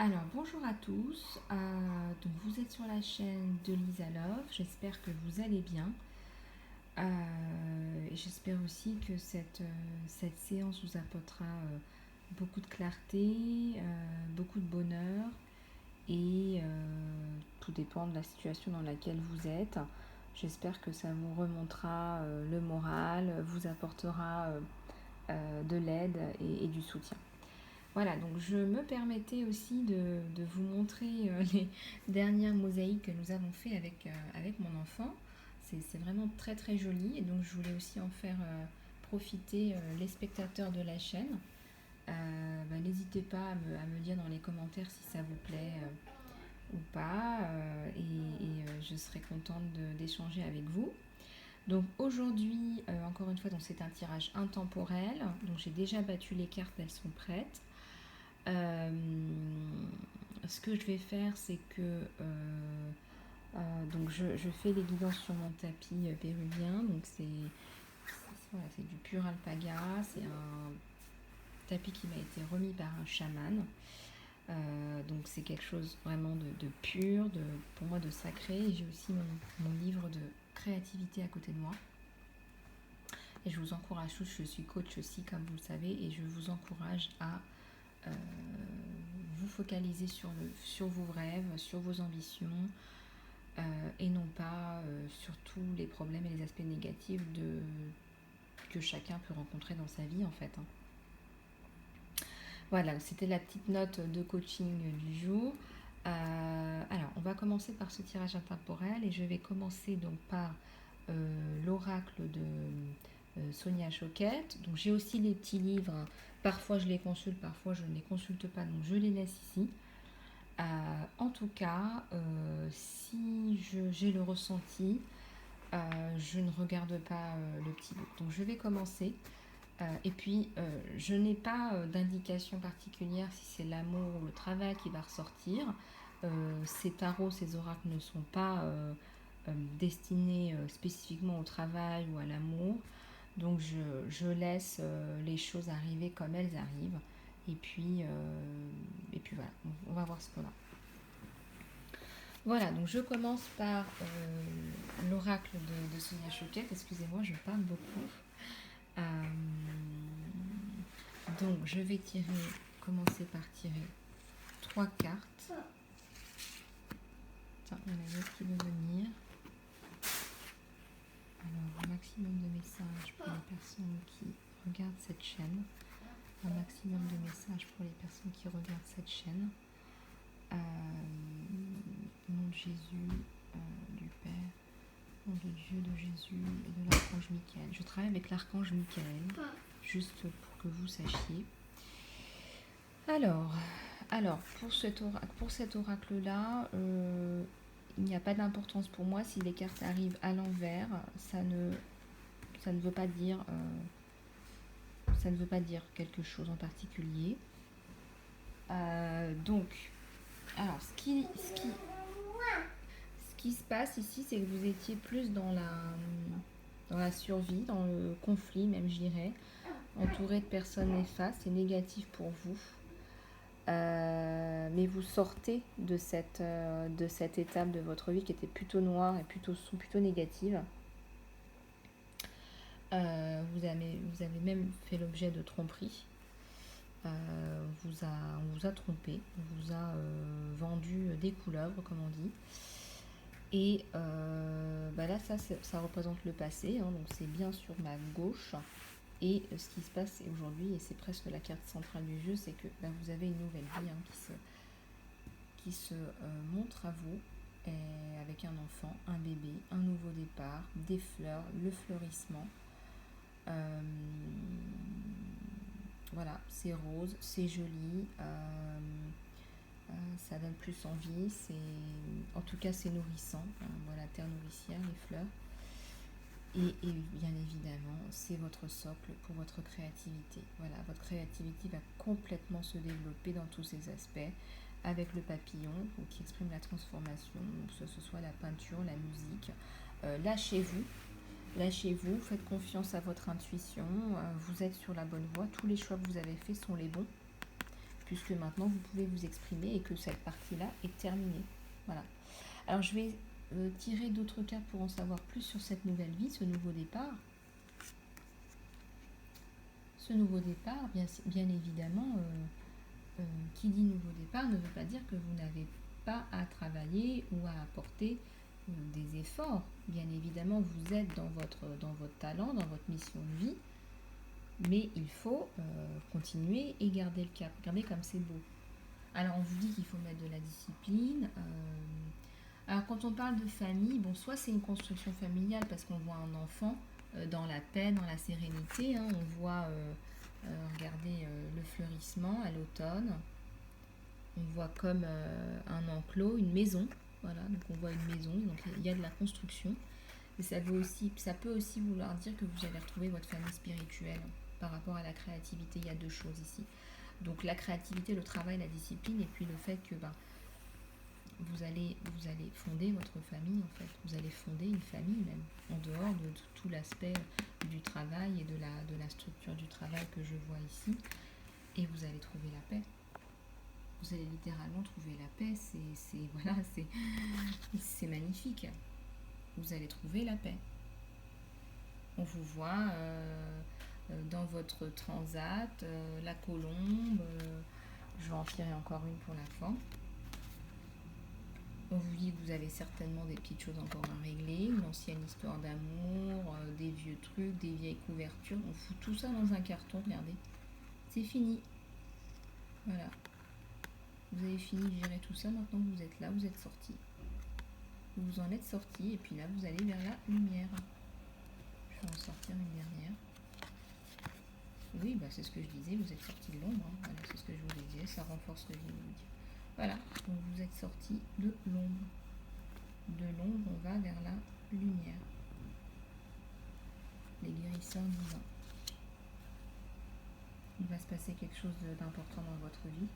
Alors bonjour à tous, donc vous êtes sur la chaîne de Lisa Love, j'espère que vous allez bien. Et j'espère aussi que cette séance vous apportera beaucoup de clarté, beaucoup de bonheur et tout dépend de la situation dans laquelle vous êtes. J'espère que ça vous remontera le moral, vous apportera de l'aide et du soutien. Voilà, donc je me permettais aussi de vous montrer les dernières mosaïques que nous avons fait avec mon enfant. C'est vraiment très très joli et donc je voulais aussi en faire profiter les spectateurs de la chaîne. N'hésitez pas à me dire dans les commentaires si ça vous plaît ou pas je serai contente d'échanger avec vous. Donc aujourd'hui, encore une fois, c'est un tirage intemporel. Donc j'ai déjà battu les cartes, elles sont prêtes. Euh, Ce que je vais faire, c'est que donc je fais les guidances sur mon tapis péruvien. Donc c'est du pur alpaga. C'est un tapis qui m'a été remis par un chaman. Donc c'est quelque chose vraiment de pur, pour moi de sacré. Et j'ai aussi mon livre de créativité à côté de moi. Et je vous encourage tous, je suis coach aussi comme vous le savez, et je vous encourage à vous focaliser sur vos rêves, sur vos ambitions, et non pas sur tous les problèmes et les aspects négatifs que chacun peut rencontrer dans sa vie en fait. Voilà, c'était la petite note de coaching du jour. Alors, on va commencer par ce tirage intemporel et je vais commencer donc par l'oracle de Sonia Choquette. Donc j'ai aussi les petits livres. Parfois je les consulte, parfois je ne les consulte pas, donc je les laisse ici. En tout cas, si j'ai le ressenti, je ne regarde pas le petit bout. Donc je vais commencer. Et puis, je n'ai pas d'indication particulière si c'est l'amour ou le travail qui va ressortir. Ces tarots, ces oracles ne sont pas destinés spécifiquement au travail ou à l'amour. Donc, je laisse les choses arriver comme elles arrivent. Et puis voilà, on va voir ce qu'on a. Voilà, donc je commence par l'oracle de Sonia Choquette. Excusez-moi, je parle beaucoup. Donc je vais commencer par tirer 3 cartes. Tiens, il y en a une autre qui veut venir. Alors, un maximum de messages pour les personnes qui regardent cette chaîne. Un maximum de messages pour les personnes qui regardent cette chaîne. Au nom de Jésus, du Père, au nom de Dieu, de Jésus et de l'archange Michael. Je travaille avec l'archange Michael, juste pour que vous sachiez. Alors pour cet oracle-là, il n'y a pas d'importance pour moi si les cartes arrivent à l'envers. Ça ne veut pas dire quelque chose en particulier. Donc, alors ce qui se passe ici, c'est que vous étiez plus dans la survie, dans le conflit même, je dirais, entouré de personnes néfastes et négatives pour vous. Mais vous sortez de cette étape de votre vie qui était plutôt noire et plutôt négative. Vous avez même fait l'objet de tromperies. On vous a trompé, on vous a vendu des couleuvres, comme on dit. Et là, ça représente le passé, hein, donc c'est bien sur ma gauche. Et ce qui se passe aujourd'hui, et c'est presque la carte centrale du jeu, c'est que vous avez une nouvelle vie qui se montre à vous, avec un enfant, un bébé, un nouveau départ, des fleurs, le fleurissement. Voilà, c'est rose, c'est joli, ça donne plus envie, en tout cas c'est nourrissant, voilà, terre nourricière, les fleurs. Et bien évidemment, c'est votre socle pour votre créativité. Voilà, votre créativité va complètement se développer dans tous ses aspects, avec le papillon qui exprime la transformation, que ce soit la peinture, la musique. Lâchez-vous, faites confiance à votre intuition, vous êtes sur la bonne voie, tous les choix que vous avez faits sont les bons, puisque maintenant vous pouvez vous exprimer et que cette partie-là est terminée. Voilà. Alors je vais tirer d'autres cartes pour en savoir plus sur cette nouvelle vie, ce nouveau départ. Ce nouveau départ, bien évidemment, qui dit nouveau départ ne veut pas dire que vous n'avez pas à travailler ou à apporter des efforts. Bien évidemment, vous êtes dans votre talent, dans votre mission de vie, mais il faut continuer et garder le cap. Regardez comme c'est beau. Alors, on vous dit qu'il faut mettre de la discipline. Alors, quand on parle de famille, bon, soit c'est une construction familiale parce qu'on voit un enfant dans la paix, dans la sérénité. Hein, on voit, regardez, le fleurissement à l'automne. On voit comme un enclos, une maison. Voilà, donc on voit une maison, donc il y a de la construction. Et ça peut aussi vouloir dire que vous allez retrouver votre famille spirituelle par rapport à la créativité. Il y a deux choses ici. Donc la créativité, le travail, la discipline, et puis le fait que vous allez fonder votre famille en fait. Vous allez fonder une famille même, en dehors de tout l'aspect du travail et de la structure du travail que je vois ici. Et vous allez trouver la paix. Vous allez littéralement trouver la paix. C'est magnifique. Vous allez trouver la paix. On vous voit dans votre transat, la colombe. Je vais en tirer encore une pour la fin. On vous dit que vous avez certainement des petites choses encore à régler, une ancienne histoire d'amour, des vieux trucs, des vieilles couvertures. On fout tout ça dans un carton, regardez. C'est fini. Voilà. Vous avez fini de gérer tout ça, maintenant vous êtes là, vous êtes sorti. Vous en êtes sorti et puis là vous allez vers la lumière. Je vais en sortir une dernière. Oui, c'est ce que je disais, vous êtes sorti de l'ombre. Hein. Voilà, c'est ce que je vous disais, ça renforce le vide. Voilà, donc vous êtes sorti de l'ombre. De l'ombre, on va vers la lumière. Les guérisseurs divins. Il va se passer quelque chose d'important dans votre vie.